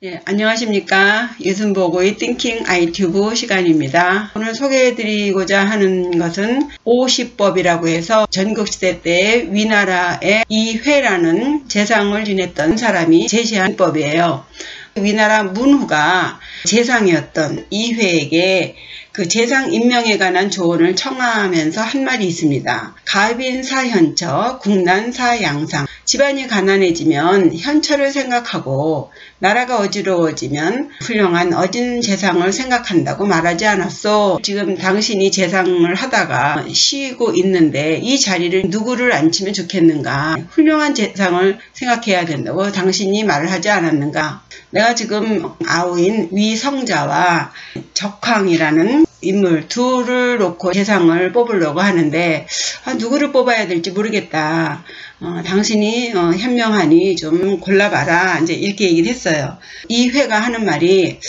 예, 안녕하십니까. 유순보고의 띵킹 아이튜브 시간입니다. 오늘 소개해드리고자 하는 것은 50법이라고 해서 전국시대 때 위나라의 이회라는 재상을 지냈던 사람이 제시한 법이에요. 위나라 문후가 재상이었던 이회에게 그 재상 임명에 관한 조언을 청하면서 한 말이 있습니다. 가빈사현처 국난사양상. 집안이 가난해지면 현처를 생각하고 나라가 어지러워지면 훌륭한 어진 재상을 생각한다고 말하지 않았소. 지금 당신이 재상을 하다가 쉬고 있는데 이 자리를 누구를 앉히면 좋겠는가. 훌륭한 재상을 생각해야 된다고 당신이 말을 하지 않았는가. 내가 지금 아우인 위성자와 적황이라는 인물 둘을 놓고 재상을 뽑으려고 하는데 누구를 뽑아야 될지 모르겠다. 당신이 현명하니 좀 골라봐라. 이제 이렇게 얘기를 했어요. 이 회가 하는 말이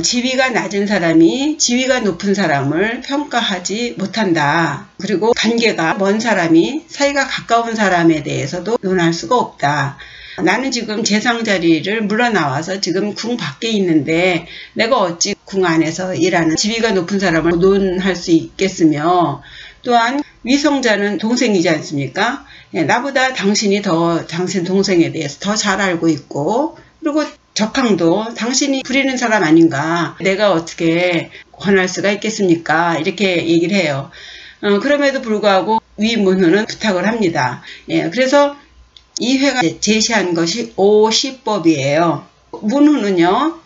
지위가 낮은 사람이 지위가 높은 사람을 평가하지 못한다. 그리고 관계가 먼 사람이 사이가 가까운 사람에 대해서도 논할 수가 없다. 나는 지금 재상 자리를 물러나와서 지금 궁 밖에 있는데 내가 어찌 궁 안에서 일하는 지위가 높은 사람을 논할 수 있겠으며, 또한 위성자는 동생이지 않습니까? 나보다 당신이 더 당신 동생에 대해서 더 잘 알고 있고, 그리고 적황도 당신이 부리는 사람 아닌가, 내가 어떻게 권할 수가 있겠습니까? 이렇게 얘기를 해요. 그럼에도 불구하고 위문후는 부탁을 합니다. 그래서 이 회가 제시한 것이 50법이에요. 문후는요,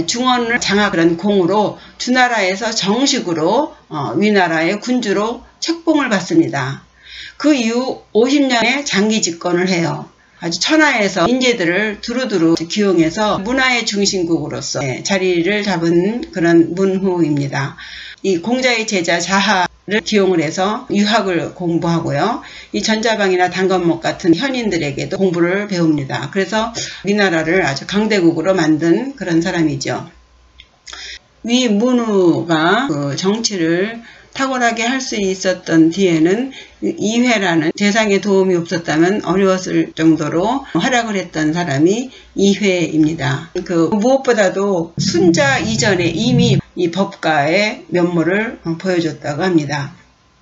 중원을 장악한 공으로 주나라에서 정식으로 위나라의 군주로 책봉을 받습니다. 그 이후 50년의 장기 집권을 해요. 아주 천하에서 인재들을 두루두루 기용해서 문화의 중심국으로서 자리를 잡은 그런 문후입니다. 이 공자의 제자 자하를 기용을 해서 유학을 공부하고요. 이 전자방이나 단검목 같은 현인들에게도 공부를 배웁니다. 그래서 위나라를 아주 강대국으로 만든 그런 사람이죠. 위문후가 그 정치를 탁월하게 할 수 있었던 뒤에는 이회라는 재상의 도움이 없었다면 어려웠을 정도로 활약을 했던 사람이 이회입니다. 그 무엇보다도 순자 이전에 이미 이 법가의 면모를 보여줬다고 합니다.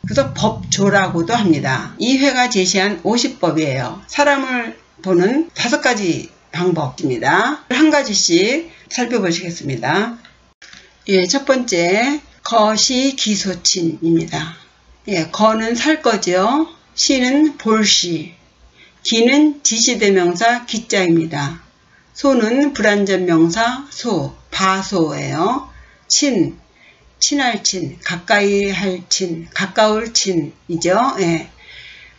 그래서 법조라고도 합니다. 이회가 제시한 50법이에요. 사람을 보는 5가지 방법입니다. 한 가지씩 살펴보시겠습니다. 첫 번째, 거시기소친입니다. 거는 살 거죠. 시는 볼시, 기는 지시대명사 기자입니다. 소는 불완전명사 소, 바소예요. 친, 친할 친, 가까이 할 친, 가까울 친이죠.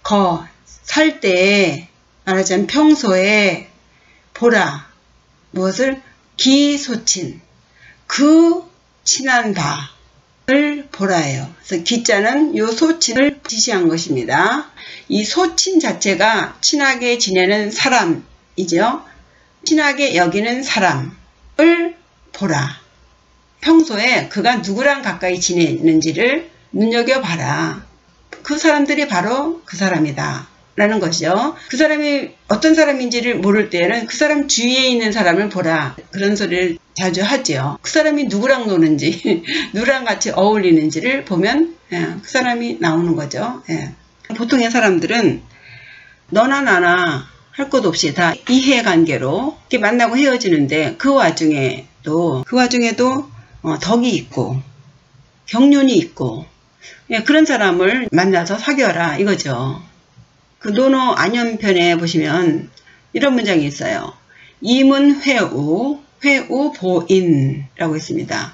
거, 살 때 말하자면 평소에 보라, 무엇을? 기소친, 그 친한 바를 보라예요. 그래서 기자는 요 소친을 지시한 것입니다. 이 소친 자체가 친하게 지내는 사람이죠. 친하게 여기는 사람을 보라. 평소에 그가 누구랑 가까이 지내는지를 눈여겨봐라. 그 사람들이 바로 그 사람이다 라는 것이죠. 그 사람이 어떤 사람인지를 모를 때에는 그 사람 주위에 있는 사람을 보라, 그런 소리를 자주 하죠. 그 사람이 누구랑 노는지 누구랑 같이 어울리는지를 보면 그 사람이 나오는 거죠. 보통의 사람들은 너나 나나 할 것 없이 다 이해관계로 이렇게 만나고 헤어지는데 그 와중에도 덕이 있고 경륜이 있고 그런 사람을 만나서 사귀어라 이거죠. 그 논어 안연편에 보시면 이런 문장이 있어요. 이문회우, 회우보인이라고 있습니다.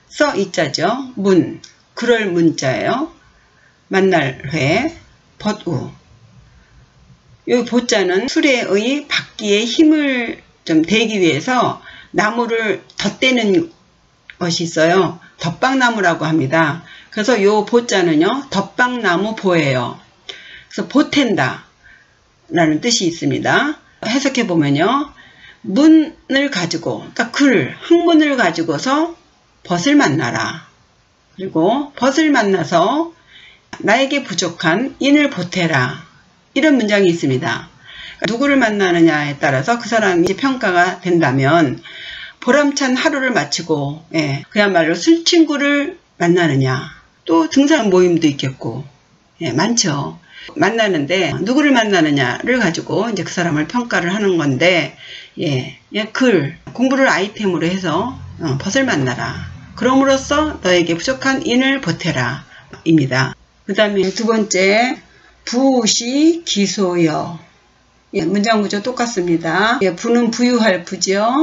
써 이자죠. 문, 그럴 문자예요. 만날 회, 벗우. 이 보자는 수레의 바퀴에 힘을 좀 대기 위해서 나무를 덧대는 것이 있어요. 덧박나무라고 합니다. 그래서 이 보자는요, 덧박나무 보예요. 그래서 보탠다 라는 뜻이 있습니다. 해석해 보면요, 문을 가지고, 그러니까 학문을 가지고서 벗을 만나라. 그리고 벗을 만나서 나에게 부족한 인을 보태라. 이런 문장이 있습니다. 누구를 만나느냐에 따라서 그 사람이 평가가 된다면 보람찬 하루를 마치고 그야말로 술 친구를 만나느냐, 또 등산 모임도 있겠고 많죠. 만나는데 누구를 만나느냐를 가지고 이제 그 사람을 평가를 하는 건데 글, 공부를 아이템으로 해서 벗을 만나라. 그럼으로써 너에게 부족한 인을 보태라 입니다. 그 다음에 두 번째, 부시 기소여. 문장 구조 똑같습니다. 부는 부유할 부죠.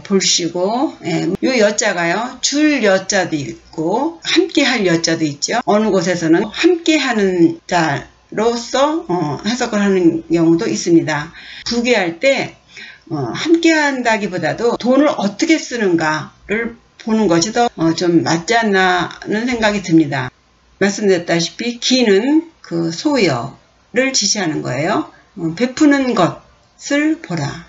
볼시고, 요 여자가요, 줄 여자도 있고, 함께 할 여자도 있죠. 어느 곳에서는 함께 하는 자로서 해석을 하는 경우도 있습니다. 부귀할 때, 함께 한다기보다도 돈을 어떻게 쓰는가를 보는 것이 더 좀 맞지 않나는 생각이 듭니다. 말씀드렸다시피, 기는 그 소여를 지시하는 거예요. 베푸는 것을 보라.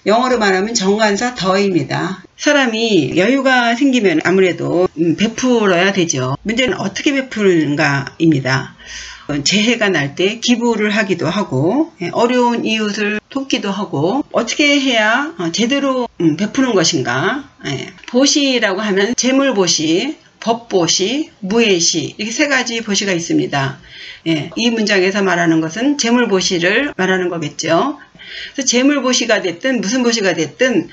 영어로 말하면 정관사 더입니다. 사람이 여유가 생기면 아무래도 베풀어야 되죠. 문제는 어떻게 베푸는가입니다. 재해가 날 때 기부를 하기도 하고 어려운 이웃을 돕기도 하고 어떻게 해야 제대로 베푸는 것인가. 보시라고 하면 재물보시, 법보시, 무예시 이렇게 세 가지 보시가 있습니다. 이 문장에서 말하는 것은 재물보시를 말하는 거겠죠. 그래서 재물보시가 됐든 무슨 보시가 됐든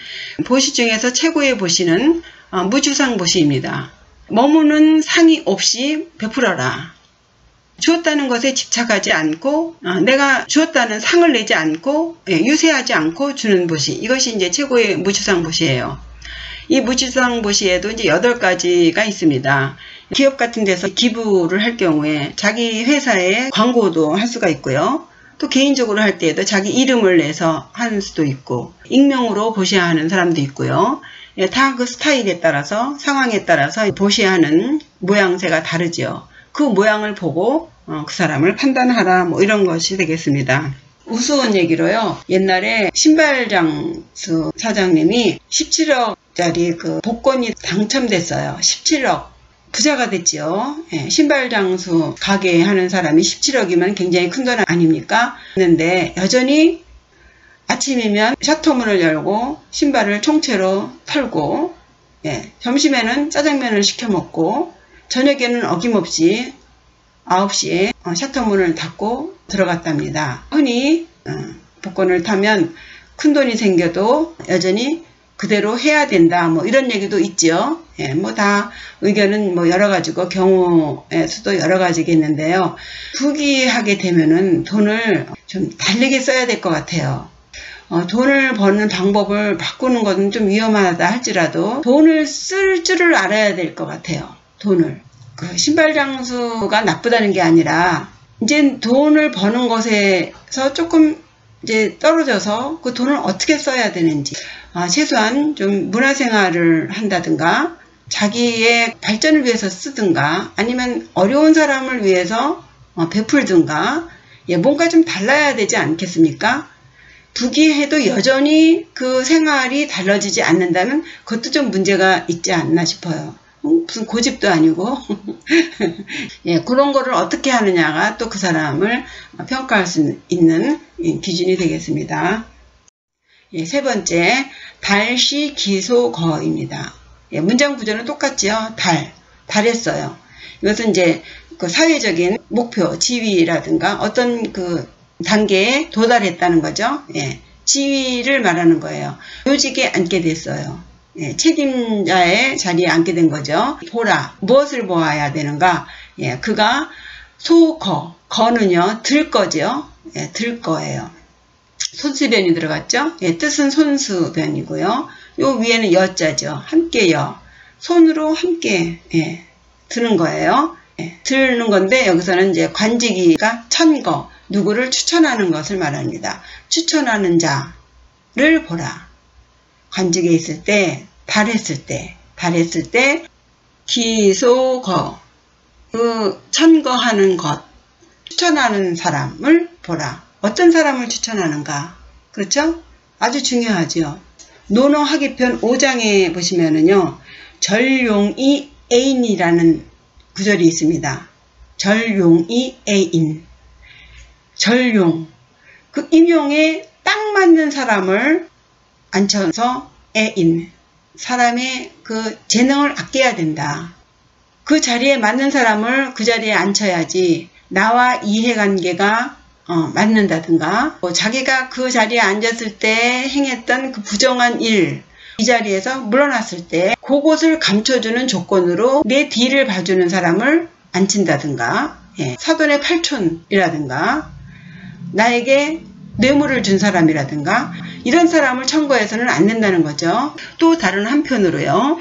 보시 중에서 최고의 보시는 무주상보시입니다. 머무는 상이 없이 베풀어라. 주었다는 것에 집착하지 않고 내가 주었다는 상을 내지 않고 유세하지 않고 주는 보시, 이것이 이제 최고의 무주상보시예요. 이 무주상보시에도 이제 8가지가 있습니다. 기업 같은 데서 기부를 할 경우에 자기 회사에 광고도 할 수가 있고요. 또 개인적으로 할 때에도 자기 이름을 내서 하는 수도 있고, 익명으로 보시하는 사람도 있고요. 다 그 스타일에 따라서, 상황에 따라서 보시하는 모양새가 다르죠. 그 모양을 보고 그 사람을 판단하라, 뭐 이런 것이 되겠습니다. 우스운 얘기로요. 옛날에 신발장수 사장님이 17억짜리 그 복권이 당첨됐어요. 17억. 부자가 됐죠. 신발장수 가게 하는 사람이 17억이면 굉장히 큰 돈 아닙니까? 그런데 여전히 아침이면 셔터문을 열고 신발을 총체로 털고 점심에는 짜장면을 시켜 먹고 저녁에는 어김없이 9시에 셔터문을 닫고 들어갔답니다. 흔히 복권을 타면 큰돈이 생겨도 여전히 그대로 해야 된다, 뭐 이런 얘기도 있죠. 뭐 다 의견은 뭐 여러 가지고 경우의 수도 여러 가지겠는데요. 부귀하게 되면은 돈을 좀 다르게 써야 될 것 같아요. 돈을 버는 방법을 바꾸는 것은 좀 위험하다 할지라도 돈을 쓸 줄을 알아야 될 것 같아요. 돈을. 그 신발장수가 나쁘다는 게 아니라 이제 돈을 버는 것에서 조금 이제 떨어져서 그 돈을 어떻게 써야 되는지, 최소한 좀 문화생활을 한다든가 자기의 발전을 위해서 쓰든가 아니면 어려운 사람을 위해서 베풀든가 뭔가 좀 달라야 되지 않겠습니까? 부귀해도 여전히 그 생활이 달라지지 않는다면 그것도 좀 문제가 있지 않나 싶어요. 무슨 고집도 아니고 그런 거를 어떻게 하느냐가 또 그 사람을 평가할 수 있는 기준이 되겠습니다. 세 번째, 달시 기소거입니다. 문장 구조는 똑같죠. 달했어요. 이것은 이제 그 사회적인 목표, 지위라든가 어떤 그 단계에 도달했다는 거죠. 지위를 말하는 거예요. 요직에 앉게 됐어요. 책임자의 자리에 앉게 된 거죠. 보라, 무엇을 보아야 되는가? 그가 거는요, 들 거죠. 들 거예요. 손수변이 들어갔죠. 뜻은 손수변이고요. 요 위에는 여자죠. 함께요. 손으로 함께 드는 거예요. 드는 건데 여기서는 이제 관직이가 천거, 누구를 추천하는 것을 말합니다. 추천하는 자를 보라. 관직에 있을 때, 달했을 때, 기소거, 그 천거하는 것, 추천하는 사람을 보라. 어떤 사람을 추천하는가? 그렇죠? 아주 중요하죠. 논어하기편 5장에 보시면은요, 절용이 애인이라는 구절이 있습니다. 절용이 애인. 절용. 그 임용에 딱 맞는 사람을 앉혀서 애인, 사람의 그 재능을 아껴야 된다. 그 자리에 맞는 사람을 그 자리에 앉혀야지 나와 이해관계가 맞는다든가 자기가 그 자리에 앉았을 때 행했던 그 부정한 일, 이 자리에서 물러났을 때 그것을 감춰주는 조건으로 내 뒤를 봐주는 사람을 앉힌다든가 사돈의 팔촌이라든가 나에게 뇌물을 준 사람이라든가 이런 사람을 청구해서는 안 된다는 거죠. 또 다른 한편으로요.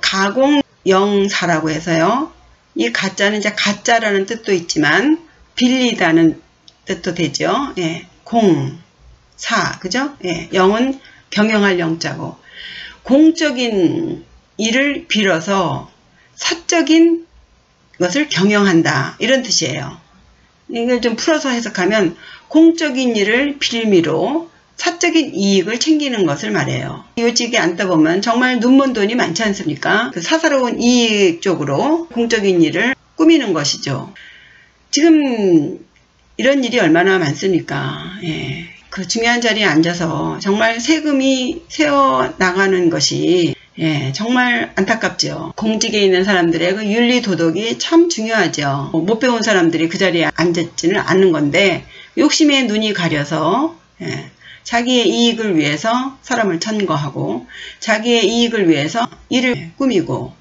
가공영사라고 해서요. 이 가짜는 이제 가짜라는 뜻도 있지만 빌리다는 뜻도 되죠. 공사, 그죠? 영은 경영할 영자고 공적인 일을 빌어서 사적인 것을 경영한다 이런 뜻이에요. 이걸 좀 풀어서 해석하면 공적인 일을 빌미로 사적인 이익을 챙기는 것을 말해요. 요직에 앉다 보면 정말 눈먼 돈이 많지 않습니까? 그 사사로운 이익 쪽으로 공적인 일을 꾸미는 것이죠. 지금 이런 일이 얼마나 많습니까? 그 중요한 자리에 앉아서 정말 세금이 새어나가는 것이 정말 안타깝죠. 공직에 있는 사람들의 그 윤리 도덕이 참 중요하죠. 못 배운 사람들이 그 자리에 앉았지는 않는 건데 욕심에 눈이 가려서 자기의 이익을 위해서 사람을 천거하고 자기의 이익을 위해서 일을 꾸미고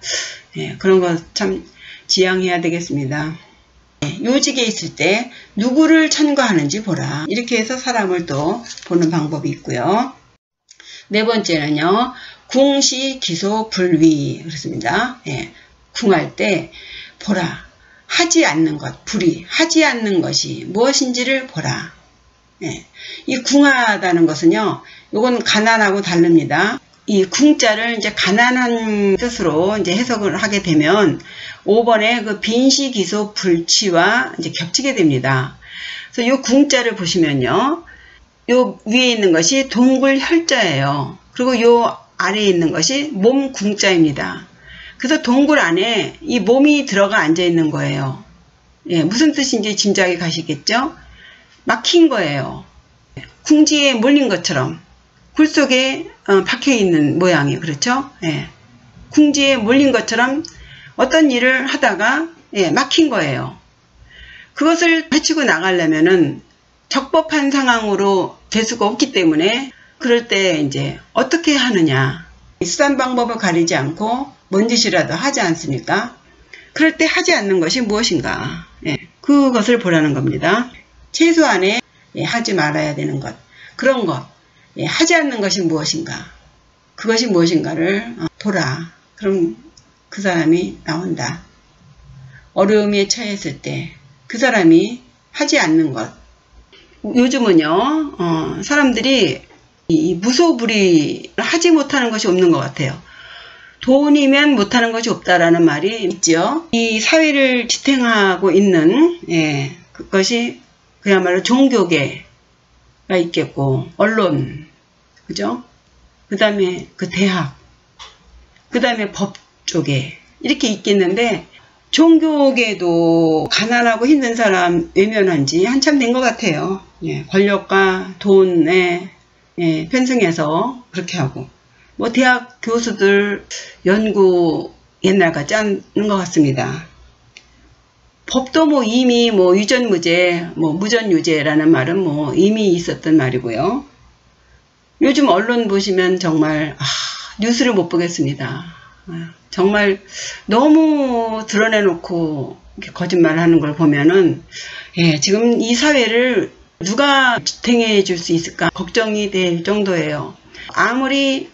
그런 거 참 지양해야 되겠습니다. 요직에 있을 때 누구를 천거하는지 보라. 이렇게 해서 사람을 또 보는 방법이 있고요. 네 번째는요. 궁시 기소 불위 그렇습니다. 궁할 때 보라. 하지 않는 것, 불위. 하지 않는 것이 무엇인지를 보라. 이 궁하다는 것은요. 이건 가난하고 다릅니다. 이 궁자를 이제 가난한 뜻으로 이제 해석을 하게 되면 5번의 그 빈시기소 불치와 이제 겹치게 됩니다. 그래서 이 궁자를 보시면요. 요 위에 있는 것이 동굴 혈자예요. 그리고 요 아래에 있는 것이 몸 궁자입니다. 그래서 동굴 안에 이 몸이 들어가 앉아 있는 거예요. 무슨 뜻인지 짐작이 가시겠죠? 막힌 거예요. 궁지에 몰린 것처럼 굴 속에 박혀 있는 모양이에요. 그렇죠? 궁지에 몰린 것처럼 어떤 일을 하다가 막힌 거예요. 그것을 헤치고 나가려면은 적법한 상황으로 될 수가 없기 때문에 그럴 때 이제 어떻게 하느냐. 수단 방법을 가리지 않고 뭔 짓이라도 하지 않습니까? 그럴 때 하지 않는 것이 무엇인가. 그것을 보라는 겁니다. 최소한의 하지 말아야 되는 것. 그런 것. 하지 않는 것이 무엇인가. 그것이 무엇인가를 보라. 그럼 그 사람이 나온다. 어려움에 처했을 때 그 사람이 하지 않는 것. 요즘은요. 사람들이 이 무소불위를 하지 못하는 것이 없는 것 같아요. 돈이면 못하는 것이 없다라는 말이 있죠. 이 사회를 지탱하고 있는 그것이 그야말로 종교계가 있겠고 언론, 그죠? 그 다음에 그 대학, 그 다음에 법 쪽에 이렇게 있겠는데 종교계도 가난하고 힘든 사람 외면한 지 한참 된 것 같아요. 권력과 돈에 편승해서 그렇게 하고 뭐 대학 교수들 연구 옛날 같지 않은 것 같습니다. 법도 뭐 이미 뭐 유전무죄, 뭐 무전유죄라는 말은 뭐 이미 있었던 말이고요. 요즘 언론 보시면 정말 뉴스를 못 보겠습니다. 정말 너무 드러내놓고 거짓말을 하는 걸 보면은 지금 이 사회를 누가 지탱해 줄 수 있을까 걱정이 될 정도예요. 아무리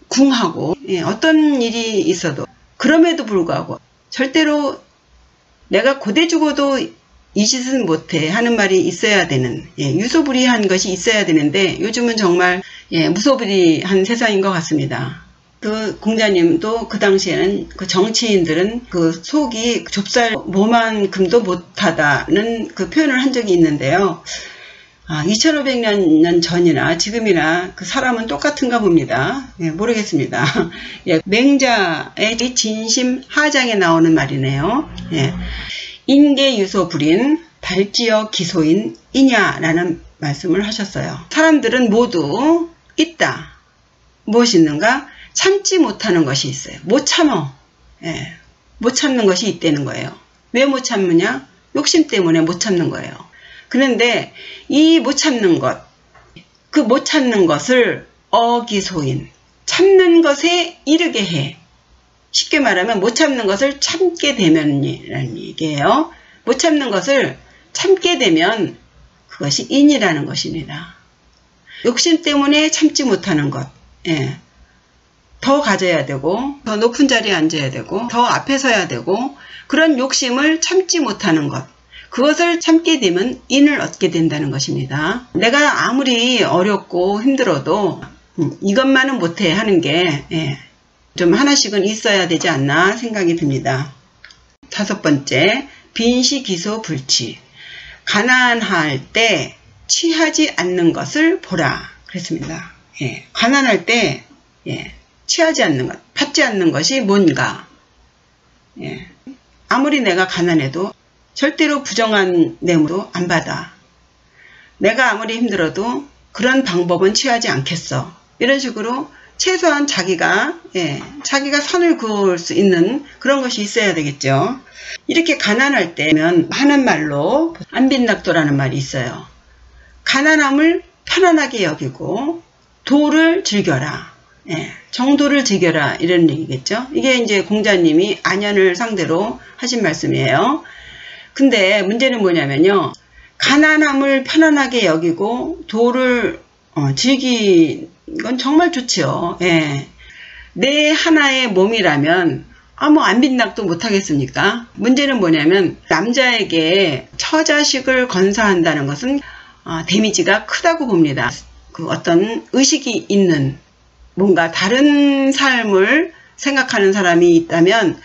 궁하고 어떤 일이 있어도 그럼에도 불구하고 절대로 내가 고대 죽어도 이 짓은 못해 하는 말이 있어야 되는 유소불위한 것이 있어야 되는데 요즘은 정말 무소불위한 세상인 것 같습니다. 그 공자님도 그 당시에는 그 정치인들은 그 속이 좁쌀 모만큼도 못하다는 그 표현을 한 적이 있는데요. 2500년 전이나 지금이나 그 사람은 똑같은가 봅니다. 모르겠습니다. 맹자의 진심 하장에 나오는 말이네요. 인계유소불인 발지어 기소인 이냐라는 말씀을 하셨어요. 사람들은 모두 있다. 무엇이 있는가? 참지 못하는 것이 있어요. 못 참어. 예, 못 참는 것이 있다는 거예요. 왜 못 참느냐? 욕심 때문에 못 참는 거예요. 그런데 이 못 참는 것, 그 못 참는 것을 어기소인, 참는 것에 이르게 해. 쉽게 말하면 못 참는 것을 참게 되면이라는 얘기예요. 못 참는 것을 참게 되면 그것이 인이라는 것입니다. 욕심 때문에 참지 못하는 것, 예. 더 가져야 되고, 더 높은 자리에 앉아야 되고, 더 앞에 서야 되고, 그런 욕심을 참지 못하는 것, 그것을 참게 되면 인을 얻게 된다는 것입니다. 내가 아무리 어렵고 힘들어도 이것만은 못해 하는 게 좀 하나씩은 있어야 되지 않나 생각이 듭니다. 5번째, 빈시기소 불취. 가난할 때 취하지 않는 것을 보라. 그랬습니다. 가난할 때 취하지 않는 것, 받지 않는 것이 뭔가. 아무리 내가 가난해도 절대로 부정한 뇌물도 안 받아. 내가 아무리 힘들어도 그런 방법은 취하지 않겠어. 이런 식으로 최소한 자기가 선을 그을 수 있는 그런 것이 있어야 되겠죠. 이렇게 가난할 때면 하는 말로 안빈낙도라는 말이 있어요. 가난함을 편안하게 여기고 도를 즐겨라. 정도를 즐겨라 이런 얘기겠죠. 이게 이제 공자님이 안현을 상대로 하신 말씀이에요. 근데 문제는 뭐냐면요. 가난함을 편안하게 여기고 도를 즐기는 건 정말 좋죠. 내 하나의 몸이라면 뭐 안빈낙도 못하겠습니까? 문제는 뭐냐면 남자에게 처자식을 건사한다는 것은 데미지가 크다고 봅니다. 그 어떤 의식이 있는 뭔가 다른 삶을 생각하는 사람이 있다면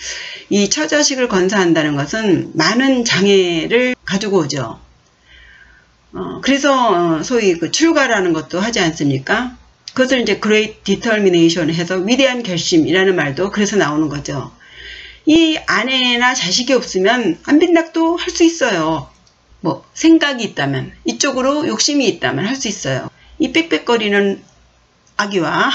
이 처자식을 건사한다는 것은 많은 장애를 가지고 오죠. 그래서 소위 그 출가라는 것도 하지 않습니까? 그것을 이제 Great Determination 해서 위대한 결심이라는 말도 그래서 나오는 거죠. 이 아내나 자식이 없으면 안빈낙도 할 수 있어요. 뭐 생각이 있다면, 이쪽으로 욕심이 있다면 할 수 있어요. 이 빽빽거리는 아기와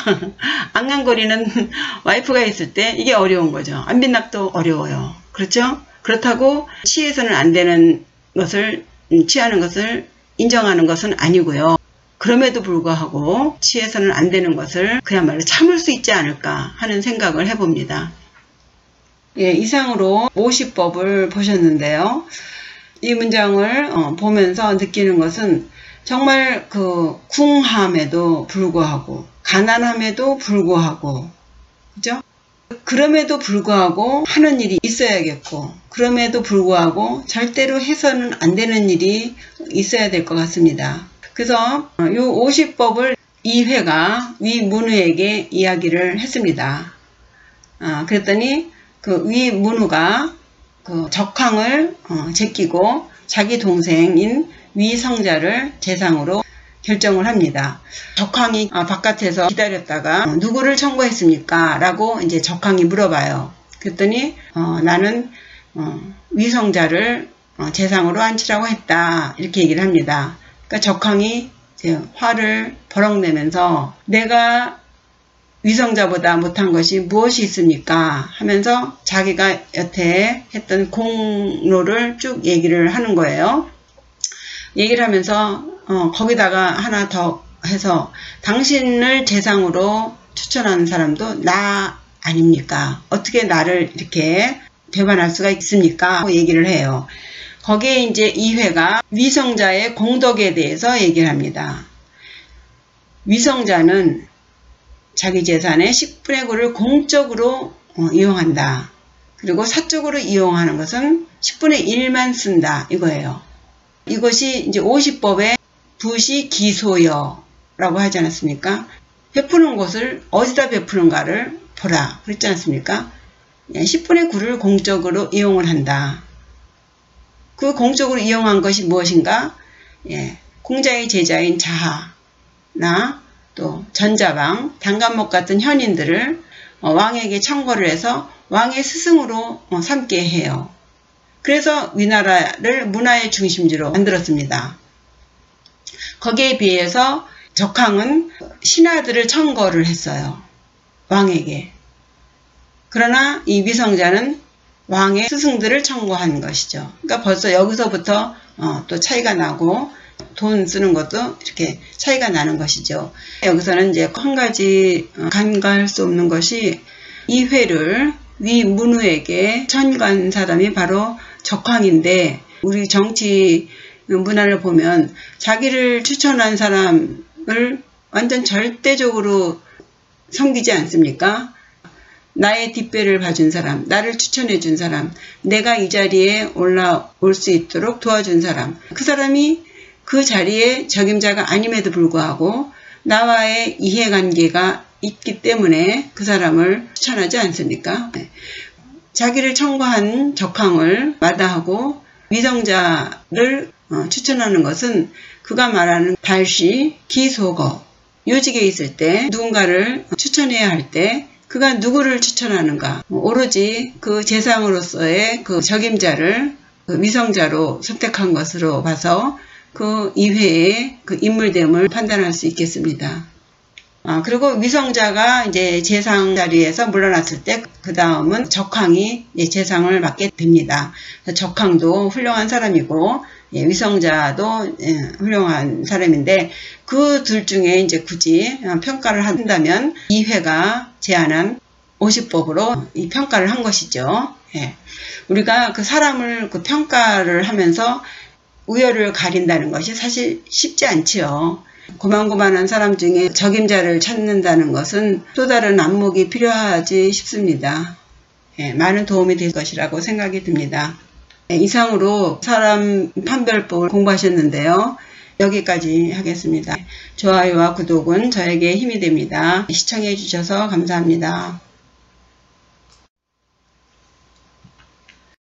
앙앙거리는 와이프가 있을 때 이게 어려운 거죠. 안빈낙도 어려워요. 그렇죠? 그렇다고 취해서는 안 되는 것을, 취하는 것을 인정하는 것은 아니고요. 그럼에도 불구하고 취해서는 안 되는 것을 그야말로 참을 수 있지 않을까 하는 생각을 해봅니다. 이상으로 50법을 보셨는데요. 이 문장을 보면서 느끼는 것은 정말 그 궁함에도 불구하고 가난함에도 불구하고 그죠? 그럼에도 불구하고 하는 일이 있어야겠고 그럼에도 불구하고 절대로 해서는 안 되는 일이 있어야 될 것 같습니다. 그래서 이 50법을 이회가 위문우에게 이야기를 했습니다. 그랬더니 그 위문우가 그 적항을 제끼고 자기 동생인 위성자를 재상으로 결정을 합니다. 적항이 바깥에서 기다렸다가 누구를 청구했습니까? 라고 이제 적항이 물어봐요. 그랬더니 나는 위성자를 재상으로 앉히라고 했다. 이렇게 얘기를 합니다. 그러니까 적항이 이제 화를 버럭내면서 내가 위성자보다 못한 것이 무엇이 있습니까? 하면서 자기가 여태 했던 공로를 쭉 얘기를 하는 거예요. 얘기를 하면서 거기다가 하나 더 해서 당신을 재상으로 추천하는 사람도 나 아닙니까? 어떻게 나를 이렇게 배반할 수가 있습니까? 하고 얘기를 해요. 거기에 이제 이회가 위성자의 공덕에 대해서 얘기를 합니다. 위성자는 자기 재산의 10분의 9를 공적으로 이용한다. 그리고 사적으로 이용하는 것은 10분의 1만 쓴다. 이거예요. 이것이 이제 50법의 부시기소여라고 하지 않았습니까? 베푸는 것을 어디다 베푸는가를 보라. 그랬지 않습니까? 10분의 9를 공적으로 이용을 한다. 그 공적으로 이용한 것이 무엇인가? 공자의 제자인 자하나 또 전자방, 단간목 같은 현인들을 왕에게 청거를 해서 왕의 스승으로 삼게 해요. 그래서 위나라를 문화의 중심지로 만들었습니다. 거기에 비해서 적항은 신하들을 청거를 했어요. 왕에게. 그러나 이 위성자는 왕의 스승들을 청거한 것이죠. 그러니까 벌써 여기서부터 또 차이가 나고 돈 쓰는 것도 이렇게 차이가 나는 것이죠. 여기서는 이제 한 가지 간과할 수 없는 것이 이 회를 위문우에게 천간 사람이 바로 적항인데, 우리 정치 문화를 보면 자기를 추천한 사람을 완전 절대적으로 섬기지 않습니까? 나의 뒷배를 봐준 사람, 나를 추천해 준 사람, 내가 이 자리에 올라올 수 있도록 도와준 사람, 그 사람이 그 자리에 적임자가 아님에도 불구하고 나와의 이해관계가 있기 때문에 그 사람을 추천하지 않습니까? 자기를 청거한 적항을 마다하고 위성자를 추천하는 것은 그가 말하는 달시, 기소거, 요직에 있을 때 누군가를 추천해야 할 때 그가 누구를 추천하는가, 오로지 그 재상으로서의 그 적임자를 그 위성자로 선택한 것으로 봐서 그 이회의 그 인물됨을 판단할 수 있겠습니다. 그리고 위성자가 이제 재상 자리에서 물러났을 때 그 다음은 적항이 재상을 맡게 됩니다. 적항도 훌륭한 사람이고 위성자도 훌륭한 사람인데 그 둘 중에 이제 굳이 평가를 한다면 이회가 제안한 50법으로 이 평가를 한 것이죠. 우리가 그 사람을 그 평가를 하면서 우열을 가린다는 것이 사실 쉽지 않지요. 고만고만한 사람 중에 적임자를 찾는다는 것은 또 다른 안목이 필요하지 싶습니다. 많은 도움이 될 것이라고 생각이 듭니다. 이상으로 사람 판별법을 공부하셨는데요. 여기까지 하겠습니다. 좋아요와 구독은 저에게 힘이 됩니다. 시청해 주셔서 감사합니다.